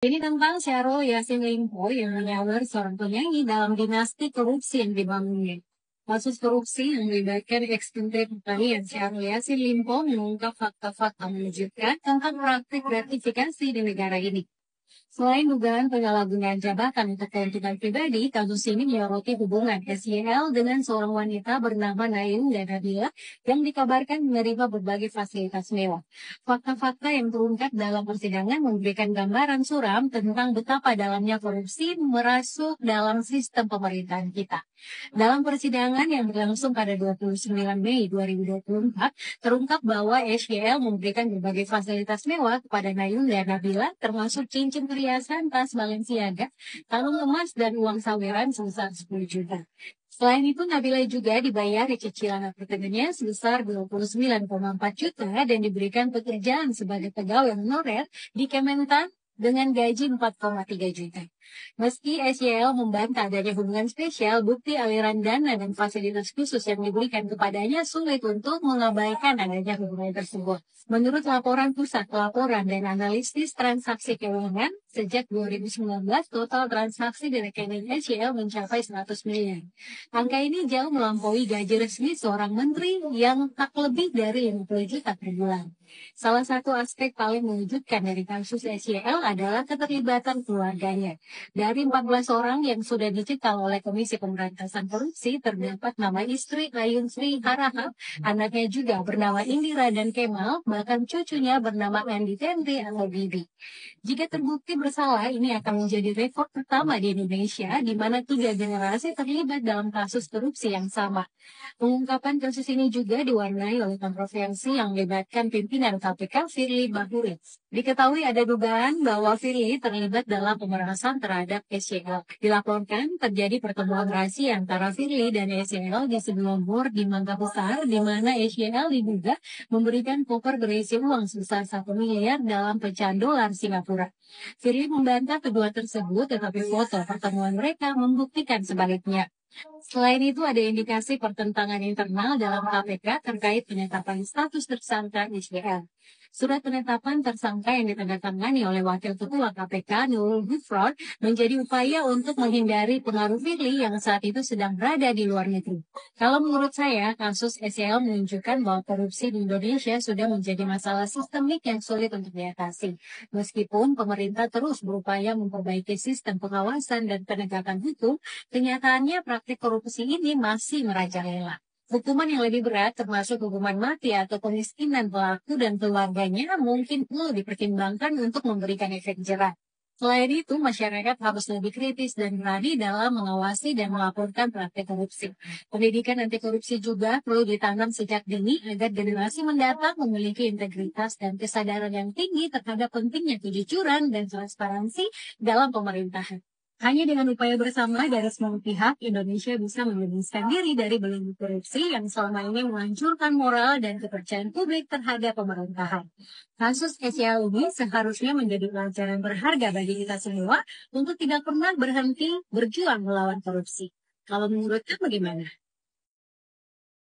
Ini tentang Syahrul Yassin Limpo yang menyamar seorang penyanyi dalam dinasti korupsi yang dibangunnya. Kasus korupsi yang melibatkan ex-menteri pertanian Syahrul Yassin Limpo mengungkap fakta-fakta mengejutkan tentang praktik gratifikasi di negara ini. Selain dugaan penyalahgunaan jabatan untuk keuntungan pribadi, kasus ini menyoroti hubungan SYL dengan seorang wanita bernama Naim dan Nabila yang dikabarkan menerima berbagai fasilitas mewah. Fakta-fakta yang terungkap dalam persidangan memberikan gambaran suram tentang betapa dalamnya korupsi merasuk dalam sistem pemerintahan kita. Dalam persidangan yang berlangsung pada 29 Mei 2024, terungkap bahwa SYL memberikan berbagai fasilitas mewah kepada Nayun dan Nabila, termasuk cincin perhiasan, tas Balenciaga, kalung emas, dan uang saweran sebesar 10 juta. Selain itu, Nabila juga dibayar cicilan apartemennya sebesar 29,4 juta dan diberikan pekerjaan sebagai pegawai honorer di Kementan dengan gaji 4,3 juta. Meski SYL membantah adanya hubungan spesial, bukti aliran dana dan fasilitas khusus yang diberikan kepadanya sulit untuk mengabaikan adanya hubungan tersebut. Menurut laporan Pusat Pelaporan dan Analisis Transaksi Keuangan, sejak 2019 total transaksi di rekening SYL mencapai 100 miliar. Angka ini jauh melampaui gaji resmi seorang menteri yang tak lebih dari 50 juta per bulan. Salah satu aspek paling mengejutkan dari kasus SYL adalah keterlibatan keluarganya. Dari 14 orang yang sudah dicekal oleh Komisi Pemberantasan Korupsi, terdapat nama istri Ayun Sri Harahap, anaknya juga bernama Indira dan Kemal, bahkan cucunya bernama Andi Tenri atau Bibi. Jika terbukti bersalah, ini akan menjadi rekor pertama di Indonesia, di mana 3 generasi terlibat dalam kasus korupsi yang sama. Pengungkapan kasus ini juga diwarnai oleh kontroversi yang melibatkan pimpinan KPK Firly Bahuri. Diketahui ada dugaan bahwa Firly terlibat dalam pemerasan terhadap SYL. Dilaporkan terjadi pertemuan rahasia antara Firly dan SYL di sebuah bor di Mangga Besar, di mana SYL diduga memberikan koper berisi uang sebesar 1 miliar dalam pecahan dolar Singapura. Firly membantah kedua tersebut, tetapi foto pertemuan mereka membuktikan sebaliknya. Selain itu, ada indikasi pertentangan internal dalam KPK terkait penetapan status tersangka SYL. Surat penetapan tersangka yang ditandatangani oleh Wakil Ketua KPK Nurul Gufron menjadi upaya untuk menghindari pengaruh Firly yang saat itu sedang berada di luar negeri. Kalau menurut saya, kasus SYL menunjukkan bahwa korupsi di Indonesia sudah menjadi masalah sistemik yang sulit untuk diatasi. Meskipun pemerintah terus berupaya memperbaiki sistem pengawasan dan penegakan hukum, kenyataannya praktik korupsi ini masih merajalela. Hukuman yang lebih berat termasuk hukuman mati atau kemiskinan pelaku dan keluarganya mungkin perlu dipertimbangkan untuk memberikan efek jerah. Selain itu, masyarakat harus lebih kritis dan berani dalam mengawasi dan melaporkan praktik korupsi. Pendidikan anti korupsi juga perlu ditanam sejak dini agar generasi mendatang memiliki integritas dan kesadaran yang tinggi terhadap pentingnya kejujuran dan transparansi dalam pemerintahan. Hanya dengan upaya bersama dari semua pihak, Indonesia bisa membebaskan diri dari belenggu korupsi yang selama ini menghancurkan moral dan kepercayaan publik terhadap pemerintahan. Kasus SYL ini seharusnya menjadi pelajaran berharga bagi kita semua untuk tidak pernah berhenti berjuang melawan korupsi. Kalau menurut kamu bagaimana?